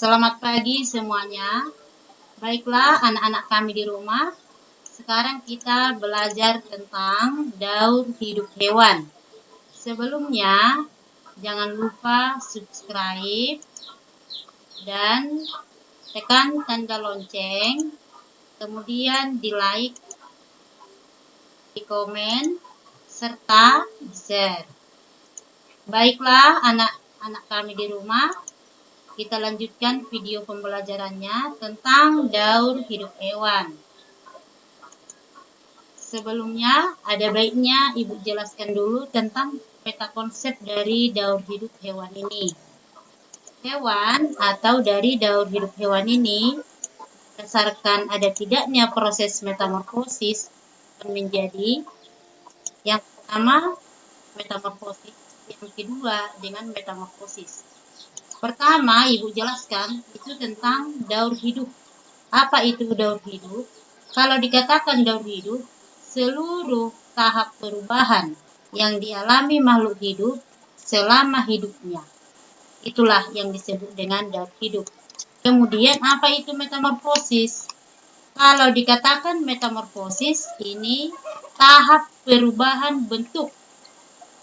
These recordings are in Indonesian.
Selamat pagi semuanya. Baiklah anak-anak kami di rumah. Sekarang kita belajar tentang daur hidup hewan. Sebelumnya, jangan lupa subscribe dan tekan tanda lonceng. Kemudian di like, di komen, serta di share. Baiklah anak-anak kami di rumah. Kita lanjutkan video pembelajarannya tentang daur hidup hewan. Sebelumnya, ada baiknya Ibu jelaskan dulu tentang peta konsep dari daur hidup hewan ini. Hewan atau dari daur hidup hewan ini, berdasarkan ada tidaknya proses metamorfosis menjadi yang pertama metamorfosis, yang kedua dengan metamorfosis. Pertama, Ibu jelaskan itu tentang daur hidup. Apa itu daur hidup? Kalau dikatakan daur hidup, seluruh tahap perubahan yang dialami makhluk hidup selama hidupnya. Itulah yang disebut dengan daur hidup. Kemudian, apa itu metamorfosis? Kalau dikatakan metamorfosis, ini tahap perubahan bentuk.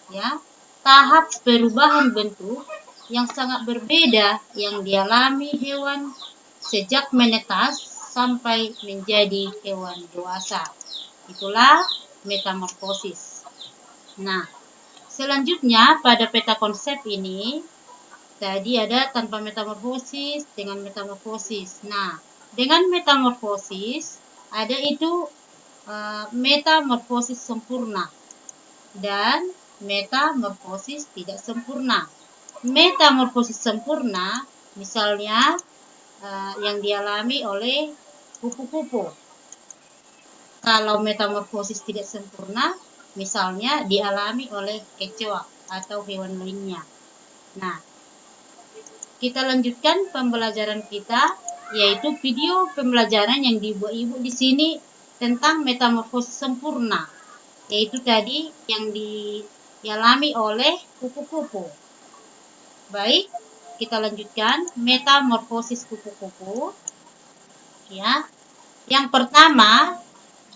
Ya, tahap perubahan bentuk yang sangat berbeda yang dialami hewan sejak menetas sampai menjadi hewan dewasa. Itulah metamorfosis. Nah, selanjutnya pada peta konsep ini, tadi ada tanpa metamorfosis, dengan metamorfosis. Nah, dengan metamorfosis, ada itu metamorfosis sempurna dan metamorfosis tidak sempurna. Metamorfosis sempurna misalnya yang dialami oleh kupu-kupu. Kalau metamorfosis tidak sempurna misalnya dialami oleh kecoa atau hewan lainnya. Nah, kita lanjutkan pembelajaran kita, yaitu video pembelajaran yang dibuat Ibu di sini tentang metamorfosis sempurna, yaitu tadi yang dialami oleh kupu-kupu. Baik, kita lanjutkan metamorfosis kupu-kupu. Ya, yang pertama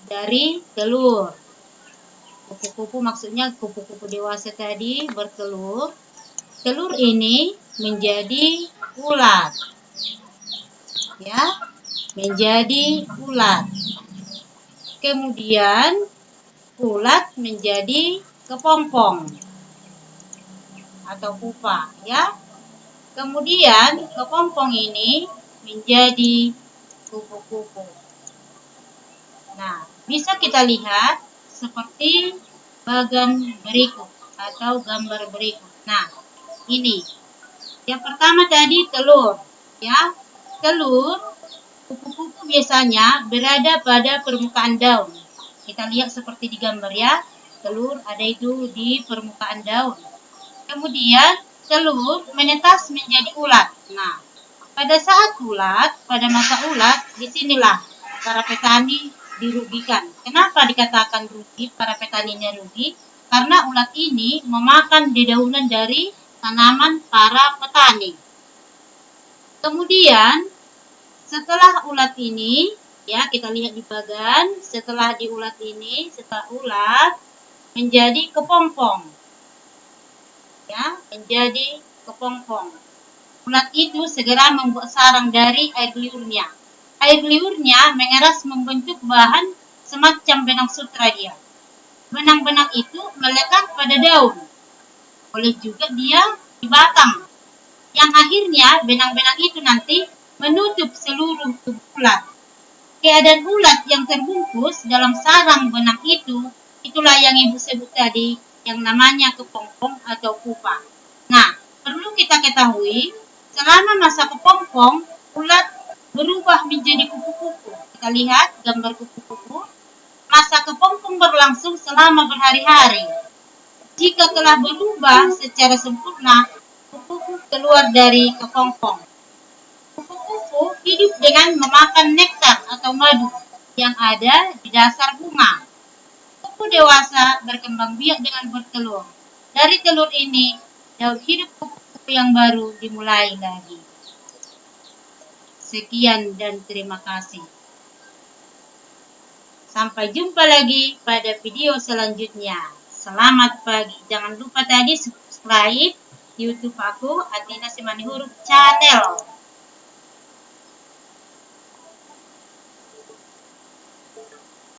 dari telur. Kupu-kupu maksudnya kupu-kupu dewasa tadi bertelur. Telur ini menjadi ulat. Ya, menjadi ulat. Kemudian ulat menjadi kepompong atau pupa, ya. Kemudian kepompong ini menjadi kupu-kupu. Nah, bisa kita lihat seperti bagan berikut atau gambar berikut. Nah, ini yang pertama tadi telur, ya. Telur kupu-kupu biasanya berada pada permukaan daun. Kita lihat seperti di gambar, ya. Telur ada itu di permukaan daun. Kemudian telur menetas menjadi ulat. Nah, pada saat ulat, pada masa ulat, disinilah para petani dirugikan. Kenapa dikatakan rugi? Para petaninya rugi karena ulat ini memakan dedaunan dari tanaman para petani. Kemudian setelah ulat ini, ya kita lihat di bagan, setelah ulat menjadi kepompong. Ya, menjadi kepompong. Ulat itu segera membuat sarang dari air liurnya. Air liurnya mengeras membentuk bahan semacam benang sutra dia. Benang-benang itu melekat pada daun. Boleh juga dia di batang. Yang akhirnya benang-benang itu nanti menutup seluruh tubuh ulat. Keadaan ulat yang terbungkus dalam sarang benang itu, itulah yang Ibu sebut tadi, yang namanya kepompong atau pupa. Nah, perlu kita ketahui, selama masa kepompong, ulat berubah menjadi kupu-kupu. Kita lihat gambar kupu-kupu. Masa kepompong berlangsung selama berhari-hari. Jika telah berubah secara sempurna, kupu-kupu keluar dari kepompong. Kupu-kupu hidup dengan memakan nektar atau madu yang ada di dasar bunga. Kupu dewasa berkembang biak dengan bertelur. Dari telur ini, daur hidup kupu-kupu yang baru dimulai lagi. Sekian dan terima kasih. Sampai jumpa lagi pada video selanjutnya. Selamat pagi. Jangan lupa tadi subscribe YouTube aku, Atina Simanihuruk Channel.